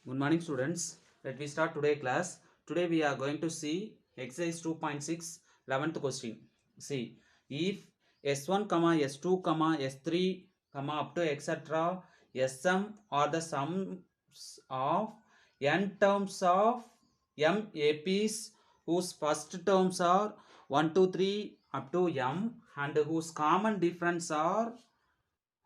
Good morning students. Let me start today class. Today we are going to see exercise 2.6 11th question. See, if S1, S2, S3, up to etc. Sm are the sums of n terms of MAPs whose first terms are 1, 2, 3 up to M and whose common difference are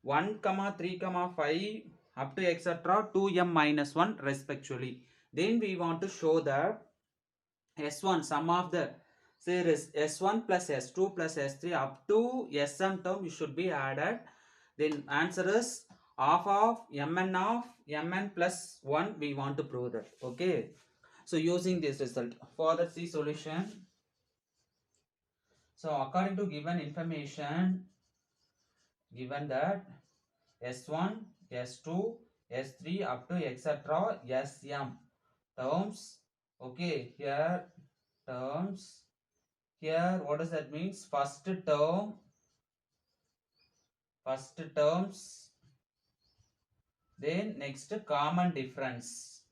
1, 3, 5 up to etc. 2m minus 1 respectively. Then we want to show that S1 sum of the series S1 plus S2 plus S3 up to Sm term should be added. Then answer is half of Mn plus 1 we want to prove that. Okay. So using this result for the C solution. So according to given information, given that S1, S2, S3 up to etc. Sm terms. Okay, here terms. Here what does that means? First terms. Then next common difference.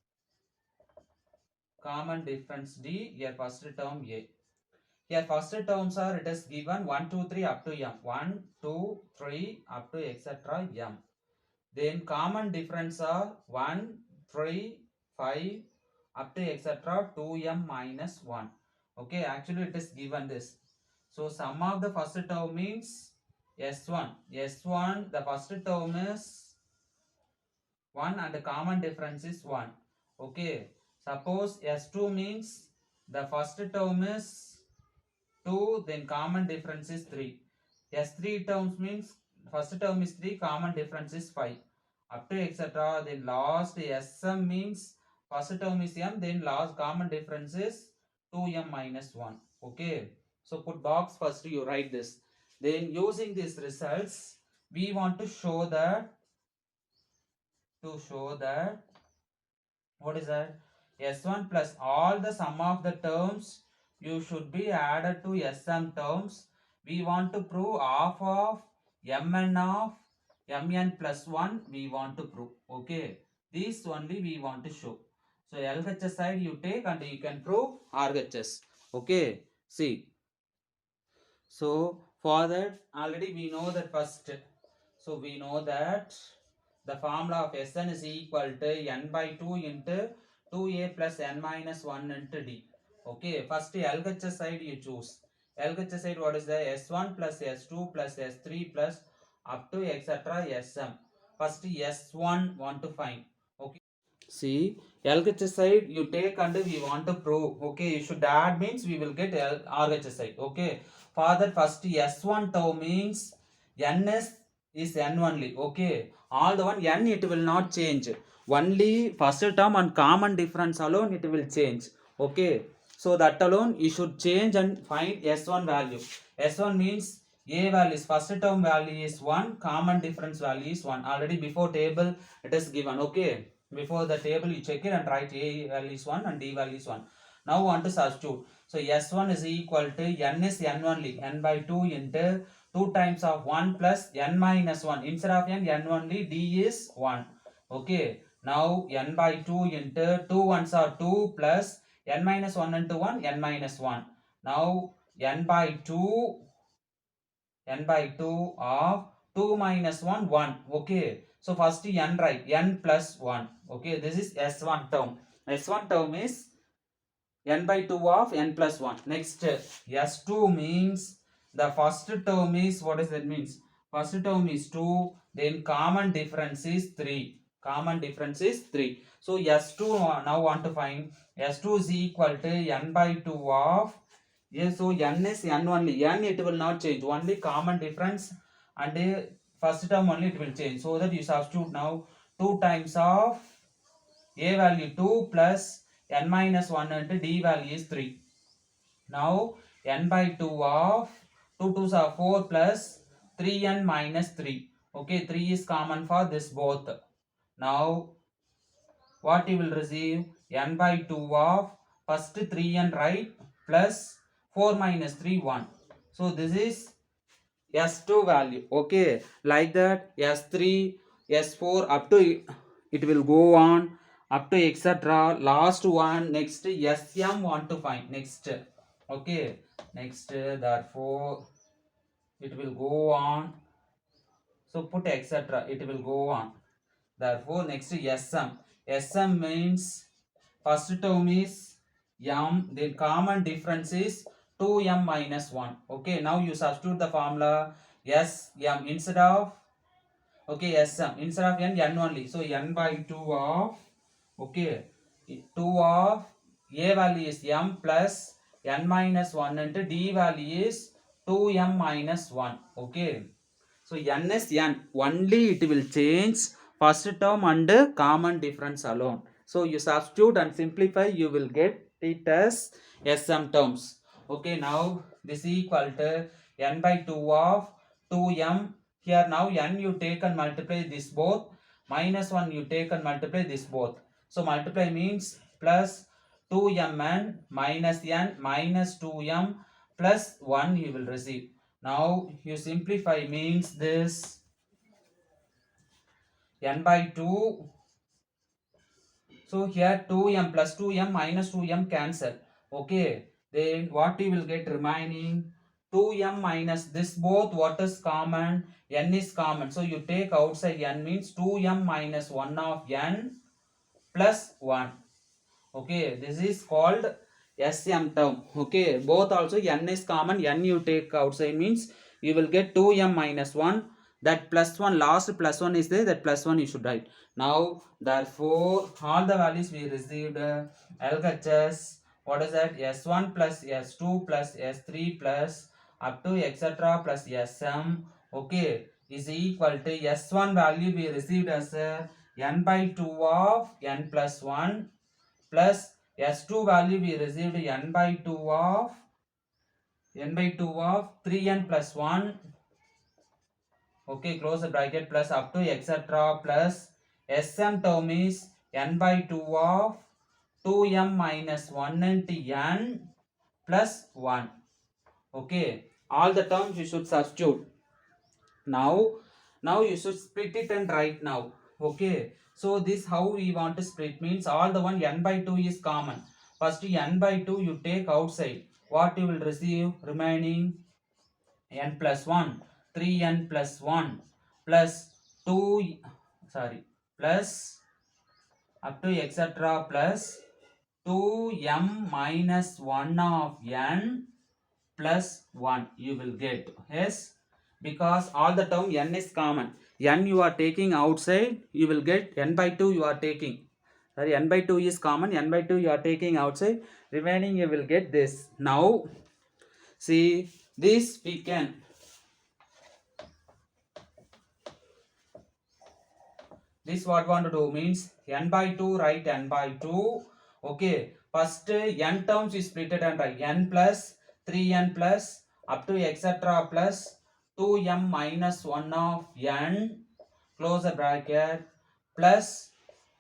Common difference D. Here first term A. Here first terms are it is given 1, 2, 3 up to M. 1, 2, 3 up to etc. M. Then common difference are 1, 3, 5 up to etc. 2m minus 1. Okay, actually it is given this. So sum of the first term means S1. S1, the first term is 1 and the common difference is 1. Okay, suppose S2 means the first term is 2, then common difference is 3. S3 terms means first term is 3, common difference is 5. Up to etc. Then last Sm means first term is m, then last common difference is 2m minus 1. Okay. So put box first you write this. Then using these results, we want to show that what is that? S1 plus all the sum of the terms you should be added to Sm terms. We want to prove half of Mn of Mn plus 1 we want to prove. Okay. This only we want to show. So LHS side you take and you can prove RHS. Okay. See. So for that already we know that first. So we know that the formula of Sn is equal to n by 2 into 2a plus n minus 1 into d. Okay, first LHS side you choose. LHS side what is the S1 plus S2 plus S3 plus up to etc. Sm. First S1 want to find. Okay. See, LHS side you take and we want to prove. Okay, you should add means we will get RHS side. Okay, for that first S1 term means n is n only. Okay, all the one n it will not change. Only first term and common difference alone it will change. Okay, so that alone you should change and find S1 value. S1 means a value is first term value is 1, common difference value is 1. Already before table it is given. Okay, before the table you check it and write a value is 1 and d value is 1. Now want to substitute. So S1 is equal to n is n only, n by 2 into 2 times of 1 plus n minus 1. Instead of n only, d is 1. Okay. Now n by 2 into 2 ones are 2 plus n minus 1 into 1, n minus 1. Now n by 2 of 2 minus 1, 1. Okay. So first n right, n plus 1. Okay. This is S1 term. S1 term is n by 2 of n plus 1. Next, S2 means the first term is, what does that means? First term is 2, then common difference is 3. Common difference is 3. So S2 now want to find. S2 is equal to n by 2 of, yes, so n is n only. N it will not change. Only common difference and first term only it will change. So that you substitute now 2 times of a value 2 plus n minus 1 into d value is 3. Now n by 2 of 2 2s are 4 plus 3n minus 3. Okay, 3 is common for this both. Now what you will receive? N by 2 of first 3n right plus 4 minus 3 1. So this is S2 value. Okay, like that S3 S4 up to it will go on up to etc. Last one, next sm want to find next. Okay, next therefore it will go on. So put etc. It will go on. Therefore next sm. Sm means first term is m, then common difference is 2m minus 1. Okay, now you substitute the formula sm instead of, okay, sm instead of n only. So n by 2 of, okay, 2 of a value is m plus n minus 1 into d value is 2m minus 1. Okay, so n is n, only it will change first term and common difference alone. So you substitute and simplify, you will get it as sm terms. Okay, now this is equal to n by 2 of 2m. Here now n you take and multiply this both, minus 1 you take and multiply this both. So multiply means plus 2mn minus n minus 2m plus 1 you will receive. Now you simplify means this n by 2. So here 2m plus 2m minus 2m cancel. Okay, then what you will get remaining? 2m minus this both, what is common? N is common. So you take outside n means 2m minus 1 of n plus 1. Okay, this is called sm term. Okay, both also n is common, n you take outside means you will get 2m minus 1. That plus 1, last plus 1 is there, that plus 1 you should write. Now therefore all the values we received, LHS, what is that? S1 plus S2 plus S3 plus up to etc plus Sm, okay, is equal to S1 value we received as n by 2 of n plus 1 plus S2 value we received n by 2 of 3n plus 1. Okay, close the bracket plus up to etc plus Sm term is n by 2 of 2m minus 1 into n plus 1. Okay, all the terms you should substitute. Now you should split it and write now. Okay, so this how we want to split means all the one n by 2 is common. First n by 2 you take outside. What you will receive? Remaining n plus 1, 3n plus 1 plus 2, sorry, plus up to etc plus 2m minus 1 of n plus 1 you will get. Yes, because all the term n is common. N you are taking outside, you will get n by 2 you are taking. Sorry, n by 2 is common, n by 2 you are taking outside, remaining you will get this. Now see, this we can, this what want to do means n by 2 write n by 2. Okay, first n terms is splitted and write n plus 3n plus up to etc plus 2m minus 1 of n, close the bracket, plus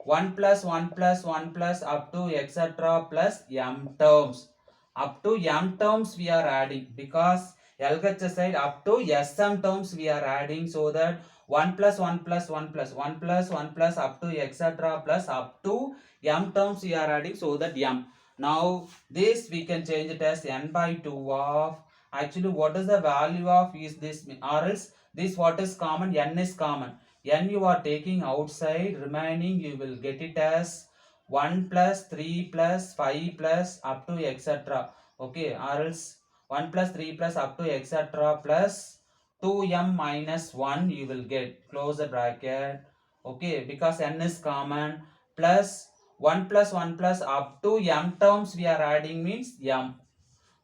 1 plus 1 plus 1 plus up to etc plus m terms. Up to m terms we are adding because LHS side up to sm terms we are adding, so that 1 plus 1 plus 1 plus 1 plus 1 plus up to etc plus up to m terms we are adding, so that m. Now this we can change it as n by 2 of, actually what is the value of is this, or else this what is common, n is common, n you are taking outside, remaining you will get it as 1 plus 3 plus 5 plus up to etc. Okay, or else 1 plus 3 plus up to etc plus 2m minus 1 you will get, close the bracket. Okay, because n is common, plus 1 plus 1 plus up to m terms we are adding means m.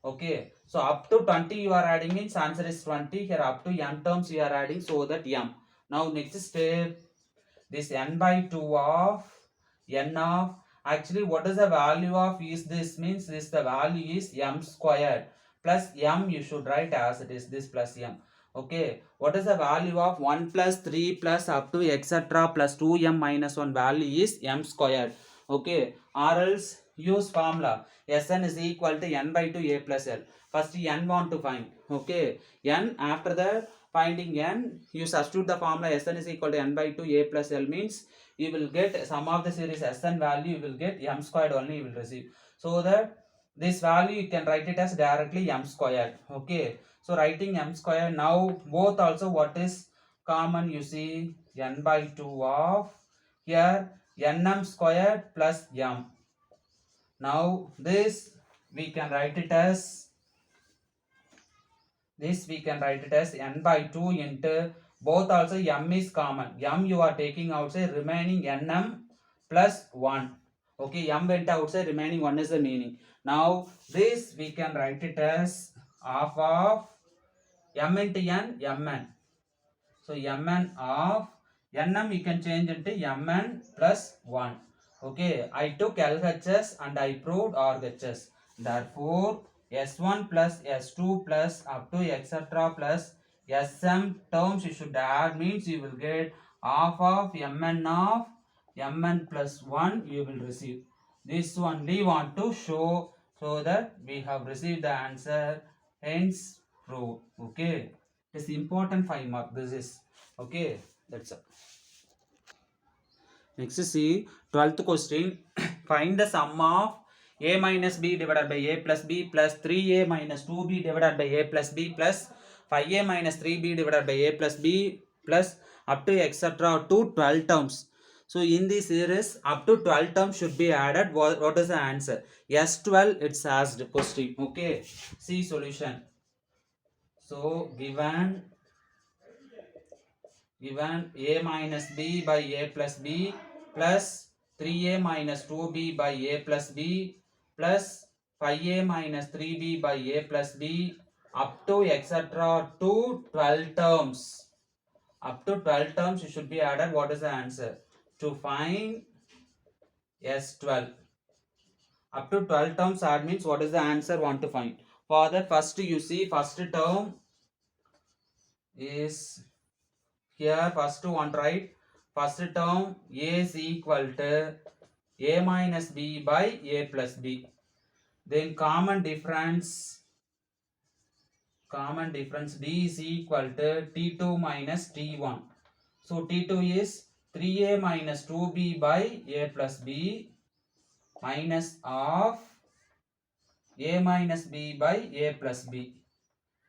Okay, so up to 20 you are adding means answer is 20. Here up to m terms you are adding, so that m. Now next step, this n by 2 of n of, actually what is the value of is this means this the value is m squared plus m you should write as it is this plus m. Okay, what is the value of 1 plus 3 plus up to etc plus 2m minus 1 value is m squared. Okay, or else use formula Sn is equal to n by 2 a plus l. First n want to find. Okay, n, after that finding n, you substitute the formula Sn is equal to n by 2 a plus l means you will get sum of the series Sn value, you will get m squared only you will receive. So that this value you can write it as directly m squared. Okay, so writing m squared, now both also what is common, you see n by 2 of here nm squared plus m. Now this we can write it as n by 2 into both also m is common. M you are taking outside, remaining nm plus 1. Okay, m went outside, remaining 1 is the meaning. Now this we can write it as half of m into n, mn. So mn of nm we can change into mn plus 1. Okay, I took LHS and I proved RHS. Therefore, S1 plus S2 plus up to etc. plus Sm terms you should add, means you will get half of mn plus 1 you will receive. This only want to show, so that we have received the answer, hence prove. Okay, it is important 5 mark. This is okay. That's all. Next see 12th question. Find the sum of a minus b divided by a plus b plus 3a minus 2b divided by a plus b plus 5a minus 3b divided by a plus b plus up to etc. to 12 terms. So in this series up to 12 terms should be added. What is the answer? S12 it's asked question. Okay, see solution. So given a minus b by a plus b plus 3a minus 2b by a plus b plus 5a minus 3b by a plus b up to etc. to 12 terms. Up to 12 terms you should be added. What is the answer? To find S12. Up to 12 terms add means what is the answer want to find. For that first you see first term is here, first one right. First term a is equal to a minus b by a plus b. Then common difference d is equal to t2 minus t1. So t2 is 3a minus 2b by a plus b minus of a minus b by a plus b.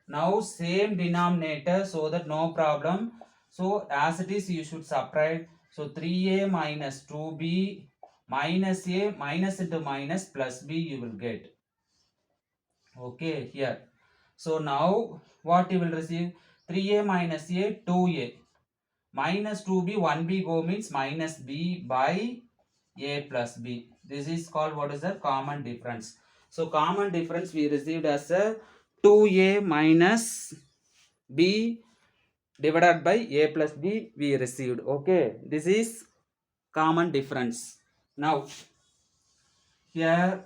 Now same denominator, so that no problem. So as it is you should subtract. So 3a minus 2b minus a, minus into minus plus b you will get. Okay, here. So now what you will receive? 3a minus a, 2a. Minus 2b, 1b go means minus b by a plus b. This is called what is the common difference. So common difference we received as a 2a minus b divided by a plus b we received. Okay, this is common difference. Now here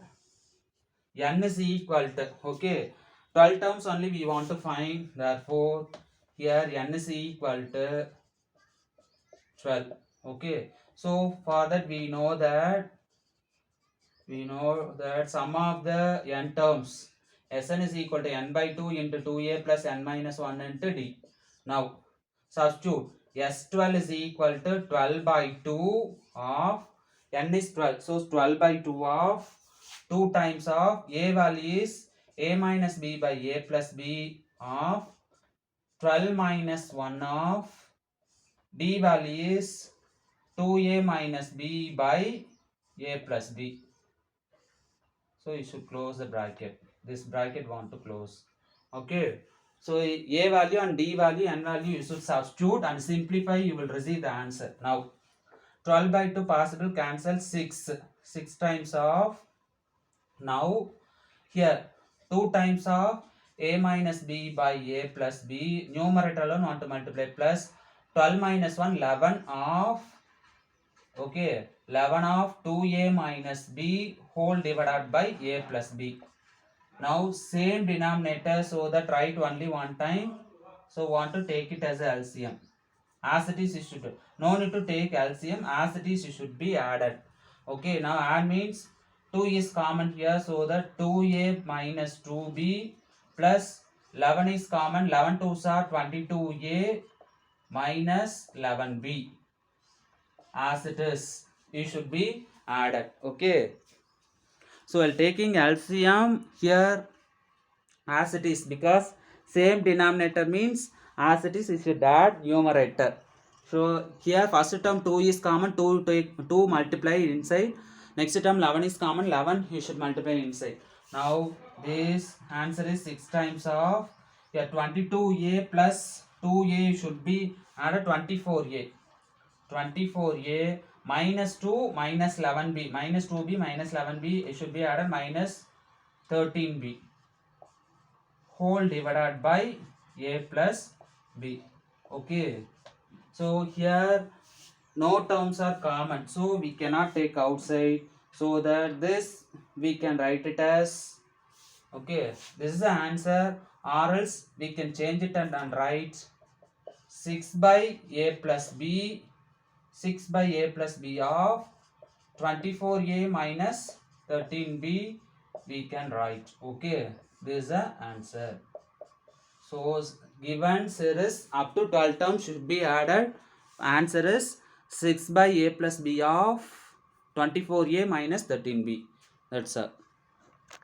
n is equal to, okay, 12 terms only we want to find. Therefore here n is equal to 12. Okay, so for that we know that sum of the n terms Sn is equal to n by 2 into 2a plus n minus 1 into d. Now substitute S12 is equal to 12 by 2 of n is 12. So 12 by 2 of 2 times of a value is a minus b by a plus b of 12 minus 1 of d value is 2a minus b by a plus b. So you should close the bracket. This bracket want to close. Okay. So a value and d value, n value you should substitute and simplify. You will receive the answer. Now 12 by 2 possible, cancel 6. 6 times of, now here 2 times of a minus b by a plus b, numerator alone want to multiply, plus 12 minus 1, 11 of, okay, 11 of 2a minus b whole divided by a plus b. Now same denominator, so that write only one time. So want to take it as a LCM. As it is you should, no need to take LCM, as it is you should be added. Okay, now add means 2 is common here, so that 2a minus 2b plus 11 is common, 11 2s are 22a minus 11b. as it is. You should be added. Okay. So while taking LCM here as it is, because same denominator means as it is, you should add numerator. So here first term 2 is common, 2 take 2 multiply inside. Next term 11 is common, 11 you should multiply inside. Now this answer is 6 times of 22a plus 2a should be added 24a. 24a minus 2 minus 11b minus 2b minus 11b it should be added minus 13b whole divided by a plus b. Okay, so here no terms are common, so we cannot take outside, so that this we can write it as, okay, this is the answer, or else we can change it and write 6 by a plus b, 6 by a plus b of 24a minus 13b we can write. Okay, this is the answer. So given series up to 12 terms should be added. Answer is 6 by a plus b of 24a minus 13b. That's all.